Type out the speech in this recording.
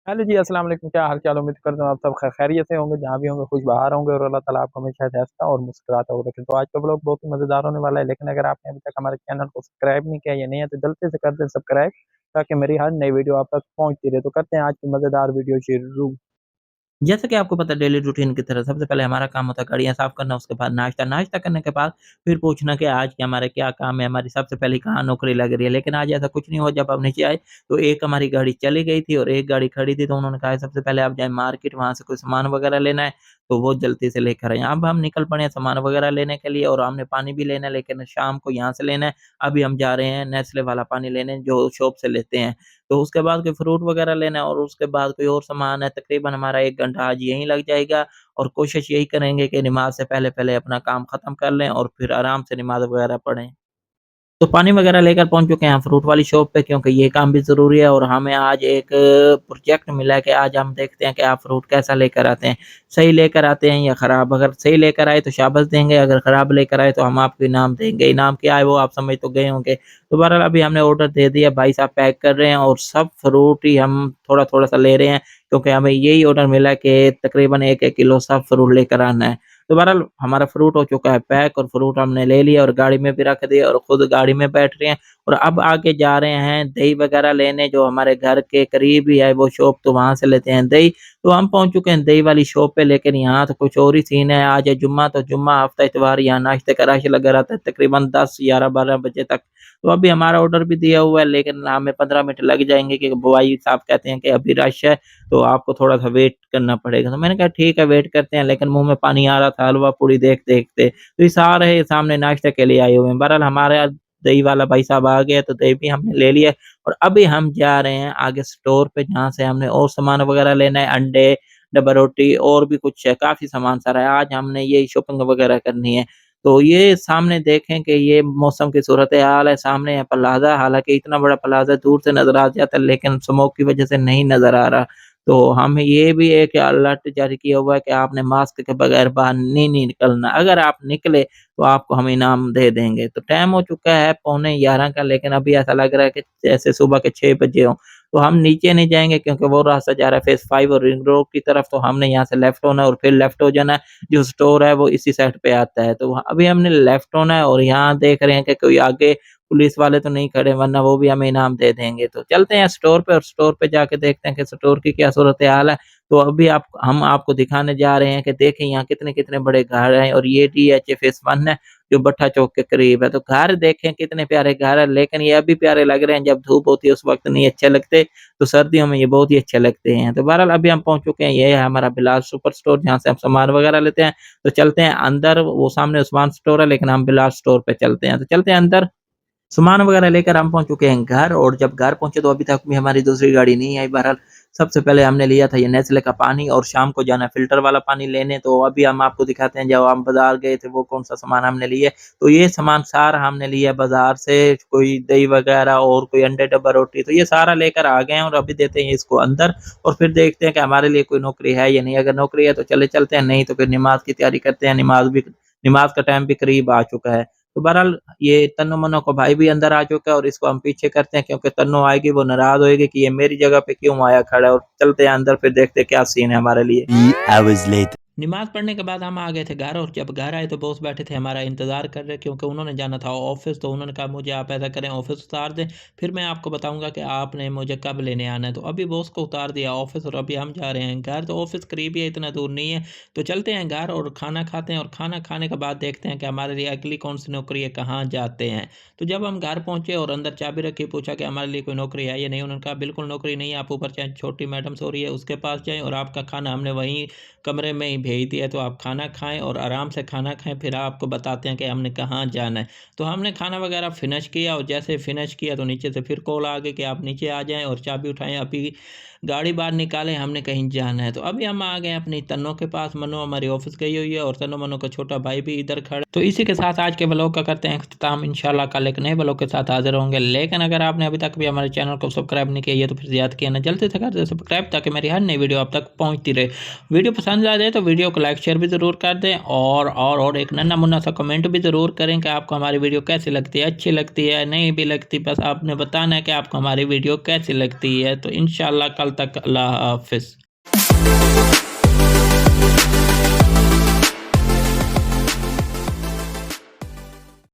Hello जी, अस्सलाम वालेकुम। क्या हाल-चाल? उम्मीद करता हूँ आप सब खैरियत से होंगे, जहाँ भी होंगे खुश-बहार होंगे और अल्लाह ताला आपको हमेशा हँसता और मुस्कुराता हुआ रखे। तो आज का व्लॉग बहुत ही मज़ेदार होने वाला है, लेकिन अगर आपने अभी तक हमारे चैनल को सब्सक्राइब नहीं किया या नहीं है, तो जल्दी से कर दें सब्सक्राइब, ताकि मेरी हर नई वीडियो आप तक पहुँचती रहे। तो करते हैं आज की मज़ेदार वीडियो शुरू। जैसा कि आपको पता है डेली रूटीन की तरह सबसे पहले हमारा काम होता है गाड़ियाँ साफ़ करना, उसके बाद नाश्ता, नाश्ता करने के बाद फिर पूछना कि आज के हमारे क्या काम है, हमारी सबसे पहले कहाँ नौकरी लग रही है। लेकिन आज ऐसा कुछ नहीं हुआ, जब हम नीचे आए तो एक हमारी गाड़ी चली गई थी और एक गाड़ी खड़ी थी, तो उन्होंने कहा सबसे पहले आप जाएँ मार्केट, वहाँ से कोई सामान वगैरह लेना है, तो वो जल्दी से लेकर आएँ। अब हम निकल पड़े हैं सामान वगैरह लेने के लिए और हमने पानी भी लेना है, लेकिन शाम को यहाँ से लेना है। अभी हम जा रहे हैं नेस्ले वाला पानी लेने जो शॉप से लेते हैं। तो उसके बाद कोई फ्रूट वगैरह लेना है और उसके बाद कोई और सामान है, तकरीबन हमारा 1 घंटा आज यहीं लग जाएगा और कोशिश यही करेंगे कि नमाज़ से पहले-पहले अपना काम ख़त्म कर लें और फिर आराम से नमाज़ वगैरह पढ़ें। तो पानी वगैरह लेकर पहुँच चुके हैं हम फ्रूट वाली शॉप पे, क्योंकि ये काम भी ज़रूरी है और हमें आज एक प्रोजेक्ट मिला है कि आज हम देखते हैं कि आप फ्रूट कैसा लेकर आते हैं। सही लेकर आते हैं या ख़राब? अगर सही लेकर आए तो शाबाश देंगे, अगर ख़राब लेकर आए तो हम आपको इनाम देंगे। इनाम क्या है वो आप समझ तो गए होंगे। तो बहरहाल अभी हमने ऑर्डर दे दिया, भाई साहब पैक कर रहे हैं और सब फ्रूट ही हम थोड़ा-थोड़ा सा ले रहे हैं, क्योंकि हमें यही ऑर्डर मिला है कि तकरीबन 1-1 किलो सब फ्रूट लेकर आना है। तो बहरहाल हमारा फ्रूट हो चुका है पैक और फ्रूट हमने ले लिया और गाड़ी में भी रख दिया और खुद गाड़ी में बैठ रहे हैं और अब आगे जा रहे हैं दही वगैरह लेने, जो हमारे घर के करीब ही है वो शॉप, तो वहाँ से लेते हैं दही। तो हम पहुँच चुके हैं दही वाली शॉप पे, लेकिन यहाँ तो कुछ और ही सीन है। आज है जुम्मा, तो जुम्मा हफ्ता इतवार यहाँ नाश्ते का रश लगा रहता है तकरीबन 10, 11, 12 बजे तक। तो अभी हमारा ऑर्डर भी दिया हुआ है, लेकिन हमें 15 मिनट लग जाएँगे, क्योंकि भाई साहब कहते हैं कि अभी रश है, तो आपको थोड़ा-सा वेट करना पड़ेगा। तो मैंने कहा ठीक है वेट करते हैं, लेकिन मुँह में पानी आ रहा था हलवा-पूड़ी देख-देख के। तो ये सारे सामने नाश्ते के लिए आए हुए हैं। बहरहाल हमारा दही वाला भाई साहब आ गया, तो दही भी हमने ले लिया और अभी हम जा रहे हैं आगे स्टोर पे, जहाँ से हमने और सामान वगैरह लेना है, अंडे, डब्बा रोटी और भी कुछ है, काफ़ी सामान सारा है। आज हमने यही शॉपिंग वगैरह करनी है। तो ये सामने देखें कि ये मौसम की सूरत-ए-हाल है, सामने है प्लाज़ा, हालाँकि इतना बड़ा प्लाज़ा दूर से नज़र आ जाता है, लेकिन स्मोक की वजह से नहीं नज़र आ रहा। तो हमें ये भी एक अलर्ट जारी किया हुआ है कि आपने मास्क के बगैर बाहर नहीं निकलना। अगर आप निकले तो आपको हम इनाम दे देंगे। तो टाइम हो चुका है पौने 11 का, लेकिन अभी ऐसा लग रहा है कि जैसे सुबह के 6 बजे हों। तो हम नीचे नहीं जाएँगे, क्योंकि वो रास्ता जा रहा है फेज़ 5 और रिंग रोड की तरफ, तो हमने यहाँ से लेफ्ट होना है और फिर लेफ्ट हो जाना है। जो स्टोर है वो इसी साइड पे आता है। तो अभी हमने लेफ्ट होना है और यहाँ देख रहे हैं कि कोई आगे पुलिस वाले तो नहीं खड़े, वरना वो भी हमें इनाम दे देंगे। तो चलते हैं स्टोर पे और स्टोर पे जाके देखते हैं कि स्टोर की क्या सूरत-ए-हाल है। तो अभी आप हम आपको दिखाने जा रहे हैं कि देखें यहाँ कितने-कितने बड़े घर हैं और ये डीएच फेज़ 1 है, जो भट्टा चौक के करीब है। तो घर देखें कितने प्यारे घर हैं, लेकिन ये अभी प्यारे लग रहे हैं, जब धूप होती है उस वक़्त नहीं अच्छे लगते, तो सर्दियों में ये बहुत ही अच्छे लगते हैं। तो बहरहाल अभी हम पहुँच चुके हैं, ये है हमारा बिलाल सुपर स्टोर, जहाँ से हम सामान वगैरह लेते हैं। तो चलते हैं अंदर, वो सामने उस्मान स्टोर है, लेकिन हम बिलाल स्टोर पे चलते हैं। तो चलते हैं अंदर। सामान वगैरह लेकर हम पहुँच चुके हैं घर और जब घर पहुँचे तो अभी तक भी हमारी दूसरी गाड़ी नहीं आई। बहरहाल सबसे पहले हमने लिया था ये नेस्ले का पानी और शाम को जाना है फ़िल्टर वाला पानी लेने। तो अभी हम आपको दिखाते हैं जब हम बाज़ार गए थे वो कौन-सा सामान हमने लिया। तो ये सामान सारा हमने लिया बाज़ार से, कोई दही वगैरह और कोई अंडे, डब्बा रोटी, तो ये सारा लेकर आ गए हैं और अभी देते हैं इसको अंदर और फिर देखते हैं कि हमारे लिए कोई नौकरी है या नहीं। अगर नौकरी है तो चले चलते हैं, नहीं तो फिर नमाज़ की तैयारी करते हैं। नमाज़ का टाइम भी करीब आ चुका है। तो बहरहाल ये तन्नो-मन्नो का भाई भी अंदर आ चुका है और इसको हम पीछे करते हैं, क्योंकि तन्नो आएगी वो नाराज़ होएगी कि ये मेरी जगह पे क्यों आया खड़ा है, और चलते हैं अंदर फिर देखते हैं क्या सीन है हमारे लिए। 3 hours later. नमाज़ पढ़ने के बाद हम आ गए थे घर और जब घर आए तो बॉस बैठे थे हमारा इंतज़ार कर रहे, क्योंकि उन्होंने जाना था ऑफ़िस। तो उन्होंने कहा मुझे आप ऐसा करें ऑफ़िस उतार दें, फिर मैं आपको बताऊँगा कि आपने मुझे कब लेने आना है। तो अभी बॉस को उतार दिया ऑफ़िस और अभी हम जा रहे हैं घर। तो ऑफ़िस करीब ही है, इतना दूर नहीं है। तो चलते हैं घर और खाना खाते हैं और खाना खाने के बाद देखते हैं कि हमारे लिए अगली कौन-सी नौकरी है, कहाँ जाते हैं। तो जब हम घर पहुँचे और अंदर चाबी रखी, पूछा कि हमारे लिए कोई नौकरी है या नहीं? उन्होंने कहा बिल्कुल नौकरी नहीं है, आप ऊपर जाएँ, छोटी मैडम सो रही है उसके पास जाएँ और आपका खाना हमने वहीं कमरे में ही भेज दिया है, तो आप खाना खाएँ और आराम से खाना खाएँ, फिर आपको बताते हैं कि हमने कहाँ जाना है। तो हमने खाना वगैरह फ़िनिश किया और जैसे फ़िनिश किया तो नीचे से फिर कॉल आ गई कि आप नीचे आ जाएँ और चाबी उठाएँ, अभी गाड़ी बाहर निकालें, हमने कहीं जाना है। तो अभी हम आ गए अपनी तन्नो के पास, मन्नो हमारी ऑफ़िस गई हुई है और तन्नो-मन्नो का छोटा भाई भी इधर खड़ा है। तो इसी के साथ आज के व्लॉग का करते हैं इख्तिताम, इंशाल्लाह कल एक नए व्लॉग के साथ हाज़िर होंगे। लेकिन अगर आपने अभी तक भी हमारे चैनल को सब्सक्राइब नहीं किया है तो फिर ज़्यादा किया ना, जल्दी से कर दें सब्सक्राइब, ताकि मेरी हर नई वीडियो आप तक पहुँचती रहे। वीडियो पसंद आ जाए तो वीडियो को लाइक शेयर भी ज़रूर कर दें और एक नन्हा-मुन्ना सा कमेंट भी ज़रूर करें कि आपको हमारी वीडियो कैसी लगती है, अच्छी लगती है, नहीं भी लगती, बस आपने बताना है कि आपको हमारी वीडियो कैसी लगती है। तो इंशाल्लाह कल तक अल्लाह हाफ़िज़।